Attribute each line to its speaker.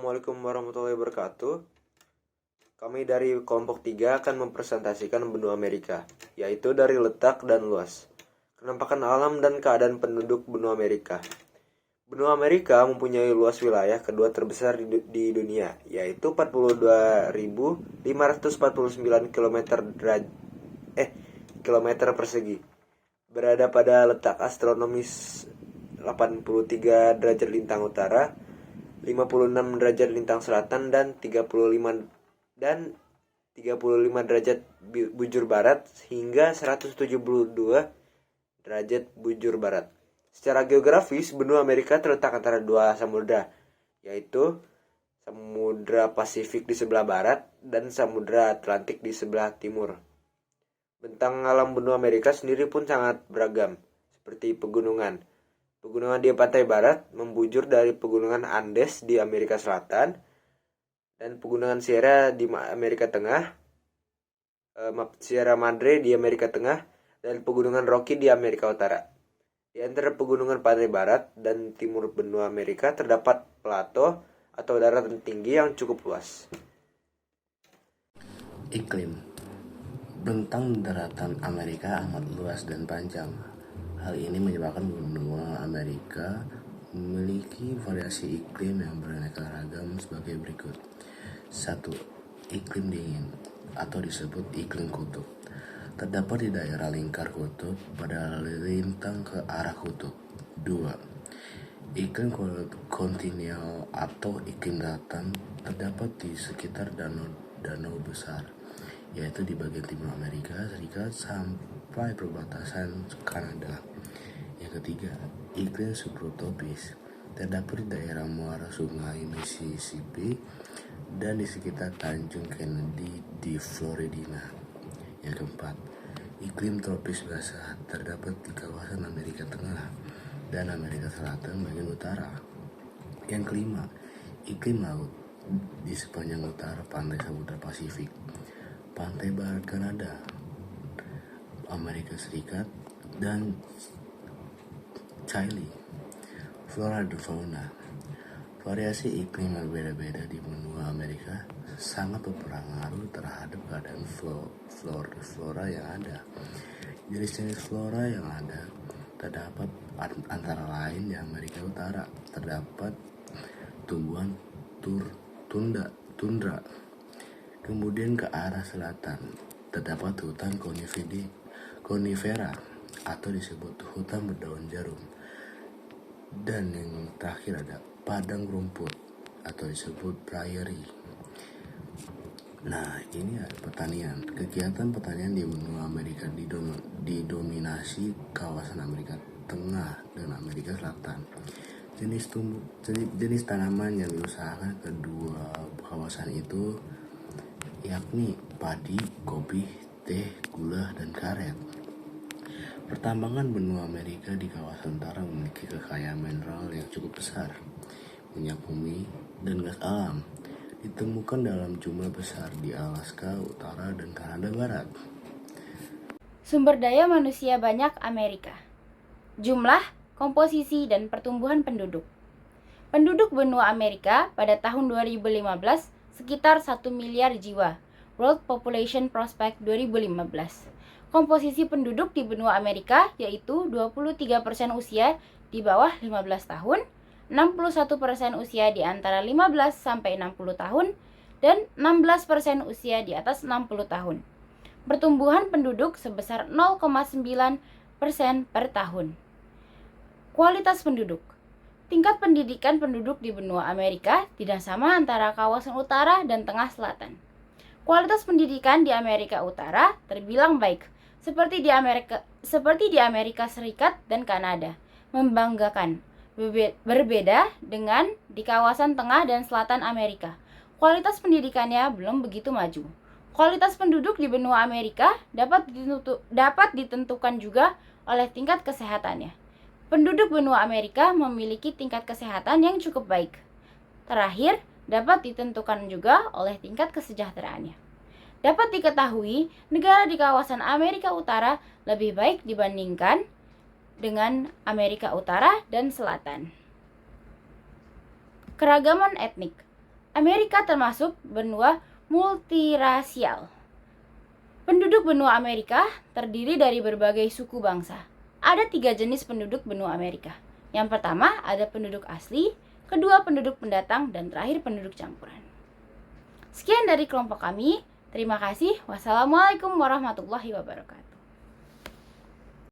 Speaker 1: Assalamualaikum warahmatullahi wabarakatuh. Kami dari kelompok 3 akan mempresentasikan benua Amerika, yaitu dari letak dan luas, penampakan alam dan keadaan penduduk benua Amerika. Benua Amerika mempunyai luas wilayah kedua terbesar di dunia, yaitu 42.549 kilometer persegi. Berada pada letak astronomis 83 derajat lintang utara, 56 derajat lintang selatan dan 35 derajat bujur barat hingga 172 derajat bujur barat. Secara geografis, benua Amerika terletak antara dua samudra, yaitu Samudra Pasifik di sebelah barat dan Samudra Atlantik di sebelah timur. Bentang alam benua Amerika sendiri pun sangat beragam, seperti pegunungan. Pegunungan di pantai barat membujur dari pegunungan Andes di Amerika Selatan dan pegunungan Sierra di Amerika Tengah, Sierra Madre di Amerika Tengah, dan pegunungan Rocky di Amerika Utara. Di antara pegunungan pantai barat dan timur benua Amerika terdapat plato atau daratan tinggi yang cukup luas.
Speaker 2: Iklim. Bentang daratan Amerika amat luas dan panjang. Hal ini menyebabkan benua Amerika memiliki variasi iklim yang beraneka ragam sebagai berikut. 1. Iklim dingin atau disebut iklim kutub. Terdapat di daerah lingkar kutub pada lintang ke arah kutub. 2. Iklim kontinental atau iklim datar terdapat di sekitar danau besar, yaitu di bagian timur Amerika Serikat sampai perbatasan Kanada. Yang ketiga, iklim subtropis terdapat di daerah muara sungai Mississippi dan di sekitar Tanjung Kennedy di Florida. Yang keempat, iklim tropis basah terdapat di kawasan Amerika Tengah dan Amerika Selatan bagian utara. Yang kelima, iklim laut di sepanjang utara pantai Samudra Pasifik, pantai barat Kanada, Amerika Serikat, dan Chile. Flora dan fauna. Variasi iklim yang berbeda-beda di benua Amerika sangat berpengaruh terhadap keadaan flora yang ada. Jenis-jenis flora yang ada terdapat antara lain di Amerika Utara terdapat tumbuhan tundra. Kemudian ke arah selatan terdapat hutan konifera atau disebut hutan berdaun jarum. Dan yang terakhir ada padang rumput atau disebut prairie. Nah, ini ada pertanian. Kegiatan pertanian di benua Amerika didominasi kawasan Amerika Tengah dan Amerika Selatan. Jenis tanaman yang diusahakan kedua kawasan itu yakni padi, kopi, teh, gula, dan karet. Pertambangan benua Amerika di kawasan utara memiliki kekayaan mineral yang cukup besar. Minyak bumi dan gas alam ditemukan dalam jumlah besar di Alaska Utara dan Kanada Barat.
Speaker 3: Sumber daya manusia banyak Amerika. Jumlah, komposisi, dan pertumbuhan penduduk. Penduduk benua Amerika pada tahun 2015 sekitar 1 miliar jiwa. World Population Prospect 2015. Komposisi penduduk di benua Amerika yaitu 23% usia di bawah 15 tahun, 61% usia di antara 15 sampai 60 tahun, dan 16% usia di atas 60 tahun. Pertumbuhan penduduk sebesar 0,9% per tahun. Kualitas penduduk. Tingkat pendidikan penduduk di benua Amerika tidak sama antara kawasan utara dan tengah selatan. Kualitas pendidikan di Amerika Utara terbilang baik, seperti di Amerika Serikat dan Kanada, membanggakan. Berbeda dengan di kawasan tengah dan selatan Amerika. Kualitas pendidikannya belum begitu maju. Kualitas penduduk di benua Amerika dapat ditentukan juga oleh tingkat kesehatannya. Penduduk benua Amerika memiliki tingkat kesehatan yang cukup baik. Terakhir, dapat ditentukan juga oleh tingkat kesejahteraannya. Dapat diketahui, negara di kawasan Amerika Utara lebih baik dibandingkan dengan Amerika Utara dan Selatan. Keragaman etnik. Amerika termasuk benua multirasial. Penduduk benua Amerika terdiri dari berbagai suku bangsa. Ada 3 jenis penduduk benua Amerika. Yang pertama ada penduduk asli, kedua penduduk pendatang, dan terakhir penduduk campuran. Sekian dari kelompok kami. Terima kasih. Wassalamualaikum warahmatullahi wabarakatuh.